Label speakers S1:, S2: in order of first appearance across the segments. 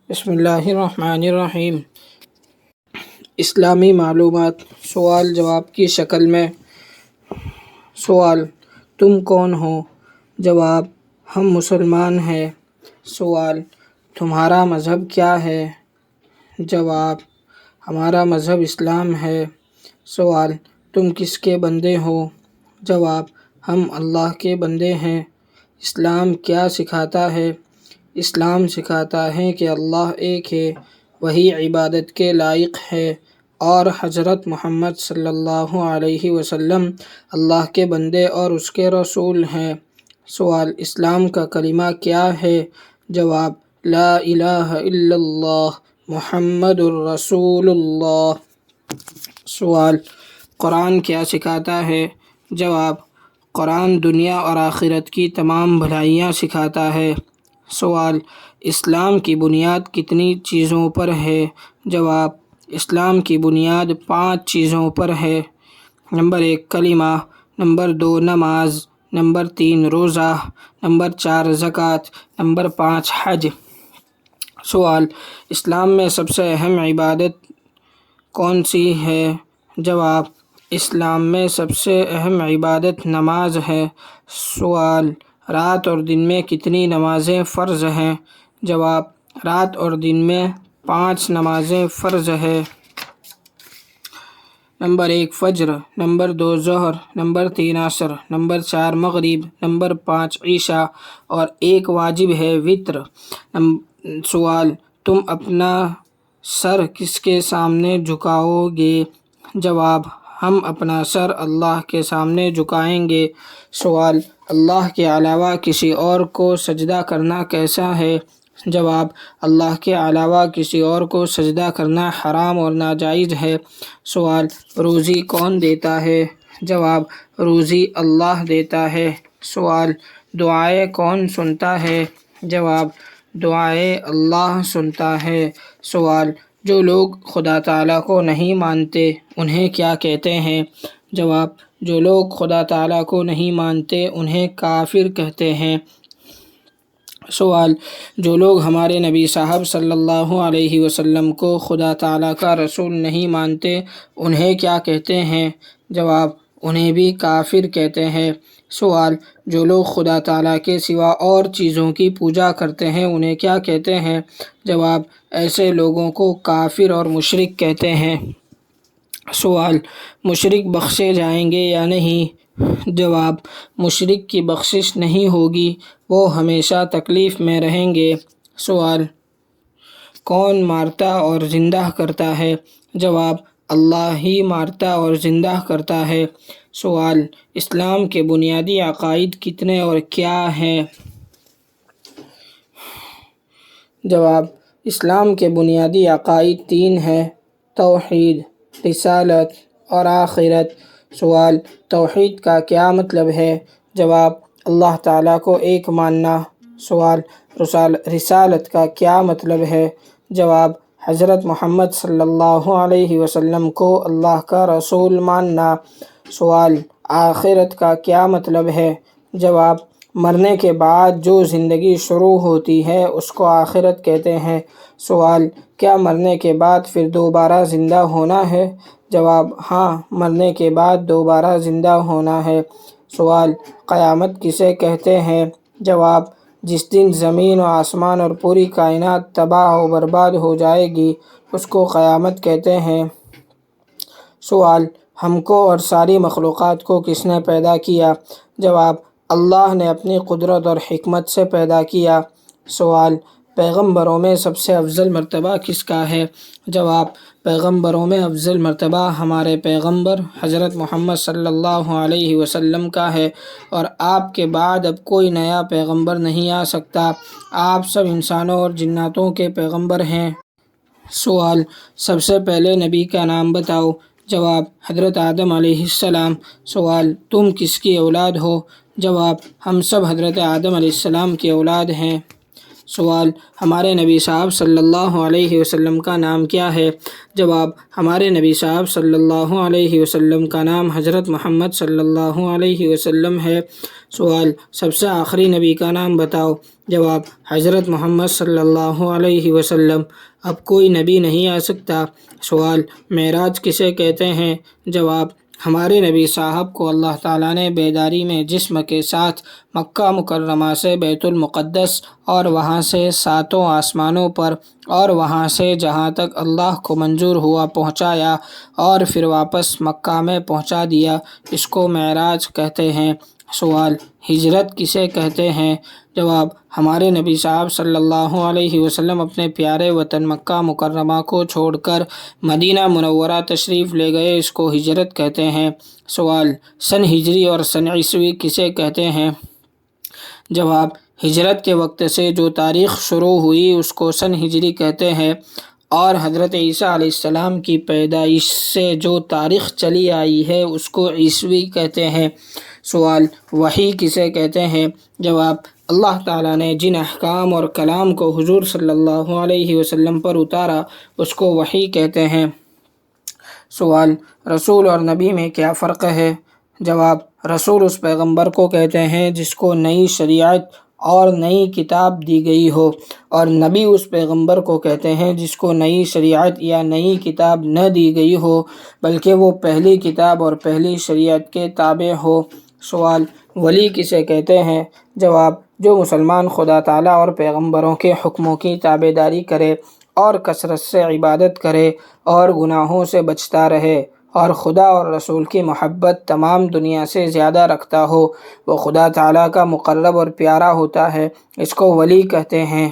S1: بسم اللہ الرحمن الرحیم۔ اسلامی معلومات سوال جواب کی شکل میں۔ سوال: تم کون ہو؟ جواب: ہم مسلمان ہیں۔ سوال: تمہارا مذہب کیا ہے؟ جواب: ہمارا مذہب اسلام ہے۔ سوال: تم کس کے بندے ہو؟ جواب: ہم اللہ کے بندے ہیں۔ اسلام کیا سکھاتا ہے؟ اسلام سکھاتا ہے کہ اللہ ایک ہے، وہی عبادت کے لائق ہے، اور حضرت محمد صلی اللہ علیہ وسلم اللہ کے بندے اور اس کے رسول ہیں۔ سوال: اسلام کا کلمہ کیا ہے؟ جواب: لا الہ الا اللہ محمد الرسول اللہ۔ سوال: قرآن کیا سکھاتا ہے؟ جواب: قرآن دنیا اور آخرت کی تمام بھلائیاں سکھاتا ہے۔ سوال: اسلام کی بنیاد کتنی چیزوں پر ہے؟ جواب: اسلام کی بنیاد 5 چیزوں پر ہے۔ نمبر 1 کلمہ، نمبر 2 نماز، نمبر 3 روزہ، نمبر 4 زکوٰۃ، نمبر 5 حج۔ سوال: اسلام میں سب سے اہم عبادت کون سی ہے؟ جواب: اسلام میں سب سے اہم عبادت نماز ہے۔ سوال: رات اور دن میں کتنی نمازیں فرض ہیں؟ جواب: رات اور دن میں 5 نمازیں فرض ہیں۔ نمبر 1 فجر، نمبر 2 ظہر، نمبر 3 عصر، نمبر 4 مغرب، نمبر 5 عشاء، اور ایک واجب ہے وتر۔ سوال: تم اپنا سر کس کے سامنے جھکاؤ گے؟ جواب: ہم اپنا سر اللہ کے سامنے جھکائیں گے۔ سوال: اللہ کے علاوہ کسی اور کو سجدہ کرنا کیسا ہے؟ جواب: اللہ کے علاوہ کسی اور کو سجدہ کرنا حرام اور ناجائز ہے۔ سوال: روزی کون دیتا ہے؟ جواب: روزی اللہ دیتا ہے۔ سوال: دعائیں کون سنتا ہے؟ جواب: دعائیں اللہ سنتا ہے۔ سوال: جو لوگ خدا تعالیٰ کو نہیں مانتے انہیں کیا کہتے ہیں؟ جواب: جو لوگ خدا تعالیٰ کو نہیں مانتے انہیں کافر کہتے ہیں۔ سوال: جو لوگ ہمارے نبی صاحب صلی اللہ علیہ وسلم کو خدا تعالیٰ کا رسول نہیں مانتے انہیں کیا کہتے ہیں؟ جواب: انہیں بھی کافر کہتے ہیں۔ سوال: جو لوگ خدا تعالیٰ کے سوا اور چیزوں کی پوجا کرتے ہیں انہیں کیا کہتے ہیں؟ جواب: ایسے لوگوں کو کافر اور مشرک کہتے ہیں۔ سوال: مشرک بخشے جائیں گے یا نہیں؟ جواب: مشرک کی بخشش نہیں ہوگی، وہ ہمیشہ تکلیف میں رہیں گے۔ سوال: کون مارتا اور زندہ کرتا ہے؟ جواب: اللہ ہی مارتا اور زندہ کرتا ہے۔ سوال: اسلام کے بنیادی عقائد کتنے اور کیا ہیں؟ جواب: اسلام کے بنیادی عقائد 3 ہیں: توحید، رسالت اور آخرت۔ سوال: توحید کا کیا مطلب ہے؟ جواب: اللہ تعالیٰ کو ایک ماننا۔ سوال: رسالت کا کیا مطلب ہے؟ جواب: حضرت محمد صلی اللہ علیہ وسلم کو اللہ کا رسول ماننا۔ سوال: آخرت کا کیا مطلب ہے؟ جواب: مرنے کے بعد جو زندگی شروع ہوتی ہے اس کو آخرت کہتے ہیں۔ سوال: کیا مرنے کے بعد پھر دوبارہ زندہ ہونا ہے؟ جواب: ہاں، مرنے کے بعد دوبارہ زندہ ہونا ہے۔ سوال: قیامت کسے کہتے ہیں؟ جواب: جس دن زمین و آسمان اور پوری کائنات تباہ و برباد ہو جائے گی اس کو قیامت کہتے ہیں۔ سوال: ہم کو اور ساری مخلوقات کو کس نے پیدا کیا؟ جواب: اللہ نے اپنی قدرت اور حکمت سے پیدا کیا۔ سوال: پیغمبروں میں سب سے افضل مرتبہ کس کا ہے؟ جواب: پیغمبروں میں افضل مرتبہ ہمارے پیغمبر حضرت محمد صلی اللہ علیہ وسلم کا ہے، اور آپ کے بعد اب کوئی نیا پیغمبر نہیں آ سکتا۔ آپ سب انسانوں اور جناتوں کے پیغمبر ہیں۔ سوال: سب سے پہلے نبی کا نام بتاؤ۔ جواب: حضرت آدم علیہ السلام۔ سوال: تم کس کی اولاد ہو؟ جواب: ہم سب حضرت آدم علیہ السلام کی اولاد ہیں۔ سوال: ہمارے نبی صاحب صلی اللہ علیہ وسلم کا نام کیا ہے؟ جواب: ہمارے نبی صاحب صلی اللہ علیہ وسلم کا نام حضرت محمد صلی اللہ علیہ وسلم ہے۔ سوال: سب سے آخری نبی کا نام بتاؤ۔ جواب: حضرت محمد صلی اللہ علیہ وسلم۔ اب کوئی نبی نہیں آ سکتا۔ سوال: معراج کسے کہتے ہیں؟ جواب: ہمارے نبی صاحب کو اللہ تعالیٰ نے بیداری میں جسم کے ساتھ مکہ مکرمہ سے بیت المقدس اور وہاں سے ساتوں آسمانوں پر اور وہاں سے جہاں تک اللہ کو منظور ہوا پہنچایا اور پھر واپس مکہ میں پہنچا دیا، اس کو معراج کہتے ہیں۔ سوال: ہجرت کسے کہتے ہیں؟ جواب: ہمارے نبی صاحب صلی اللہ علیہ وسلم اپنے پیارے وطن مکہ مکرمہ کو چھوڑ کر مدینہ منورہ تشریف لے گئے، اس کو ہجرت کہتے ہیں۔ سوال: سن ہجری اور سن عیسوی کسے کہتے ہیں؟ جواب: ہجرت کے وقت سے جو تاریخ شروع ہوئی اس کو سن ہجری کہتے ہیں، اور حضرت عیسیٰ علیہ السلام کی پیدائش سے جو تاریخ چلی آئی ہے اس کو عیسوی کہتے ہیں۔ سوال: وحی کسے کہتے ہیں؟ جواب: اللہ تعالیٰ نے جن احکام اور کلام کو حضور صلی اللہ علیہ وسلم پر اتارا اس کو وحی کہتے ہیں۔ سوال: رسول اور نبی میں کیا فرق ہے؟ جواب: رسول اس پیغمبر کو کہتے ہیں جس کو نئی شریعت اور نئی کتاب دی گئی ہو، اور نبی اس پیغمبر کو کہتے ہیں جس کو نئی شریعت یا نئی کتاب نہ دی گئی ہو بلکہ وہ پہلی کتاب اور پہلی شریعت کے تابع ہو۔ سوال: ولی کسے کہتے ہیں؟ جواب: جو مسلمان خدا تعالیٰ اور پیغمبروں کے حکموں کی تابع داری کرے اور کثرت سے عبادت کرے اور گناہوں سے بچتا رہے اور خدا اور رسول کی محبت تمام دنیا سے زیادہ رکھتا ہو، وہ خدا تعالیٰ کا مقرب اور پیارا ہوتا ہے، اس کو ولی کہتے ہیں۔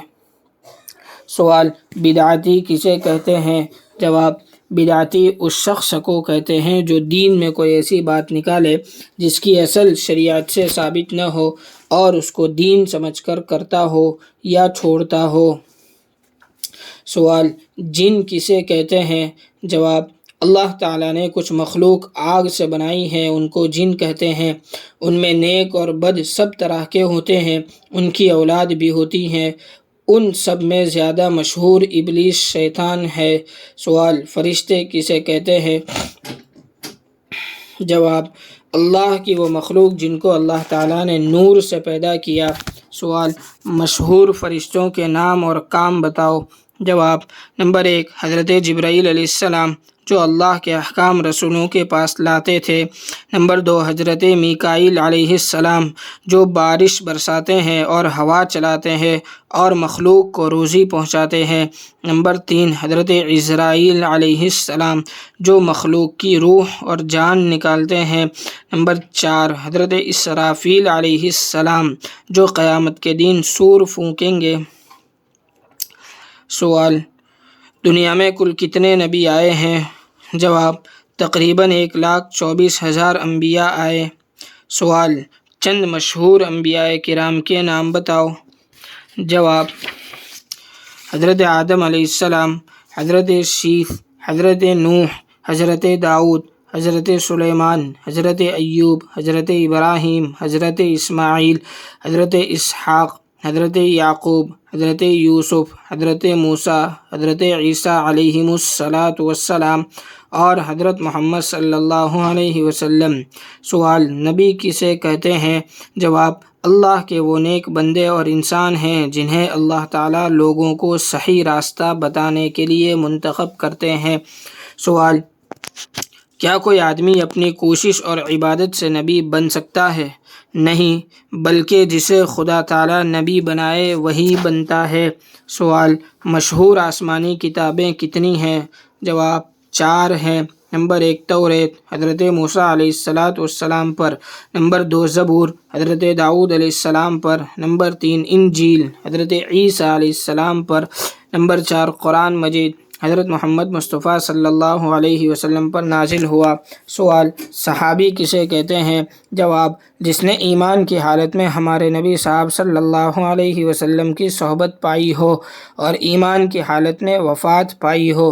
S1: سوال: بدعتی کسے کہتے ہیں؟ جواب: بدعتی اس شخص کو کہتے ہیں جو دین میں کوئی ایسی بات نکالے جس کی اصل شریعت سے ثابت نہ ہو اور اس کو دین سمجھ کر کرتا ہو یا چھوڑتا ہو۔ سوال: جن کسے کہتے ہیں؟ جواب: اللہ تعالیٰ نے کچھ مخلوق آگ سے بنائی ہے، ان کو جن کہتے ہیں۔ ان میں نیک اور بد سب طرح کے ہوتے ہیں، ان کی اولاد بھی ہوتی ہیں۔ ان سب میں زیادہ مشہور ابلیس شیطان ہے۔ سوال: فرشتے کسے کہتے ہیں؟ جواب: اللہ کی وہ مخلوق جن کو اللہ تعالیٰ نے نور سے پیدا کیا۔ سوال: مشہور فرشتوں کے نام اور کام بتاؤ۔ جواب: نمبر 1، حضرت جبرائیل علیہ السلام جو اللہ کے احکام رسولوں کے پاس لاتے تھے۔ نمبر 2، حضرت میکائیل علیہ السلام جو بارش برساتے ہیں اور ہوا چلاتے ہیں اور مخلوق کو روزی پہنچاتے ہیں۔ نمبر 3، حضرت عزرائیل علیہ السلام جو مخلوق کی روح اور جان نکالتے ہیں۔ نمبر 4، حضرت اسرافیل علیہ السلام جو قیامت کے دن سور پھونکیں گے۔ سوال: دنیا میں کل کتنے نبی آئے ہیں؟ جواب: تقریباً 1,24,000 انبیاء آئے۔ سوال: چند مشہور انبیاء کرام کے نام بتاؤ۔ جواب: حضرت آدم علیہ السلام، حضرت شیث، حضرت نوح، حضرت داؤد، حضرت سلیمان، حضرت ایوب، حضرت ابراہیم، حضرت اسماعیل، حضرت اسحاق، حضرت یعقوب، حضرت یوسف، حضرت موسیٰ، حضرت عیسیٰ علیہم السلام اور حضرت محمد صلی اللہ علیہ وسلم۔ سوال: نبی کسے کہتے ہیں؟ جواب: اللہ کے وہ نیک بندے اور انسان ہیں جنہیں اللہ تعالیٰ لوگوں کو صحیح راستہ بتانے کے لیے منتخب کرتے ہیں۔ سوال: کیا کوئی آدمی اپنی کوشش اور عبادت سے نبی بن سکتا ہے؟ نہیں، بلکہ جسے خدا تعالیٰ نبی بنائے وہی بنتا ہے۔ سوال: مشہور آسمانی کتابیں کتنی ہیں؟ جواب: 4 ہیں۔ نمبر 1، توریت حضرت موسیٰ علیہ السلام پر۔ نمبر 2، زبور حضرت داؤد علیہ السلام پر۔ نمبر 3، انجیل حضرت عیسیٰ علیہ السلام پر۔ نمبر 4، قرآن مجید حضرت محمد مصطفیٰ صلی اللہ علیہ وسلم پر نازل ہوا۔ سوال: صحابی کسے کہتے ہیں؟ جواب: جس نے ایمان کی حالت میں ہمارے نبی صاحب صلی اللہ علیہ وسلم کی صحبت پائی ہو اور ایمان کی حالت میں وفات پائی ہو۔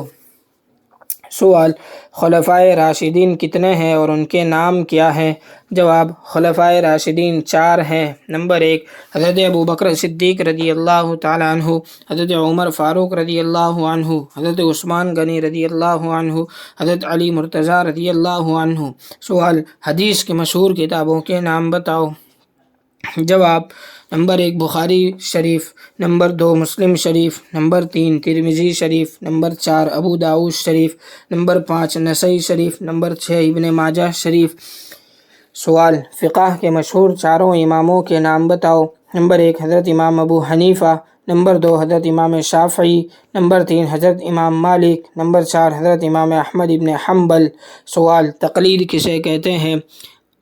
S1: سوال خلفائے راشدین کتنے ہیں اور ان کے نام کیا ہیں؟ جواب خلفائے راشدین 4 ہیں۔ نمبر 1 حضرت ابوبکر صدیق رضی اللہ تعالیٰ عنہ، حضرت عمر فاروق رضی اللہ عنہ، حضرت عثمان غنی رضی اللہ عنہ، حضرت علی مرتضیٰ رضی اللہ عنہ۔ سوال حدیث کی مشہور کتابوں کے نام بتاؤ۔ جواب نمبر 1 بخاری شریف، نمبر 2 مسلم شریف، نمبر 3 ترمذی شریف، نمبر 4 ابو داؤد شریف، نمبر 5 نسائی شریف، نمبر 6 ابن ماجہ شریف۔ سوال فقہ کے مشہور چاروں اماموں کے نام بتاؤ۔ نمبر 1 حضرت امام ابو حنیفہ، نمبر 2 حضرت امام شافعی، نمبر 3 حضرت امام مالک، نمبر 4 حضرت امام احمد ابن حنبل۔ سوال تقلید کسے کہتے ہیں؟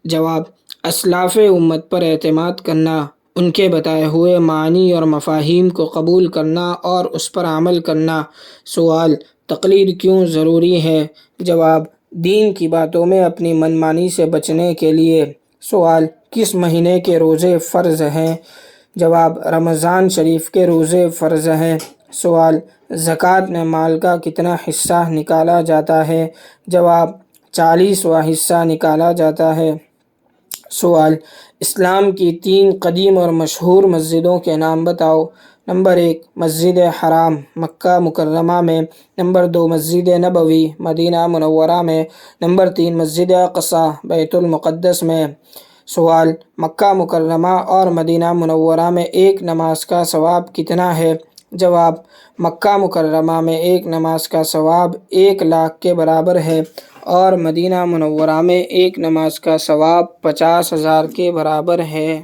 S1: جواب اسلاف امت پر اعتماد کرنا، ان کے بتائے ہوئے معنی اور مفاہیم کو قبول کرنا اور اس پر عمل کرنا۔ سوال تقلید کیوں ضروری ہے؟ جواب دین کی باتوں میں اپنی منمانی سے بچنے کے لیے۔ سوال کس مہینے کے روزے فرض ہیں؟ جواب رمضان شریف کے روزے فرض ہیں۔ سوال زکوٰۃ میں مال کا کتنا حصہ نکالا جاتا ہے؟ جواب 40واں حصہ نکالا جاتا ہے۔ سوال اسلام کی 3 قدیم اور مشہور مسجدوں کے نام بتاؤ۔ نمبر 1 مسجد حرام مکہ مکرمہ میں، نمبر 2 مسجد نبوی مدینہ منورہ میں، نمبر 3 مسجد اقصی بیت المقدس میں۔ سوال مکہ مکرمہ اور مدینہ منورہ میں ایک نماز کا ثواب کتنا ہے؟ جواب مکہ مکرمہ میں ایک نماز کا ثواب 1,00,000 کے برابر ہے اور مدینہ منورہ میں ایک نماز کا ثواب 50,000 کے برابر ہے۔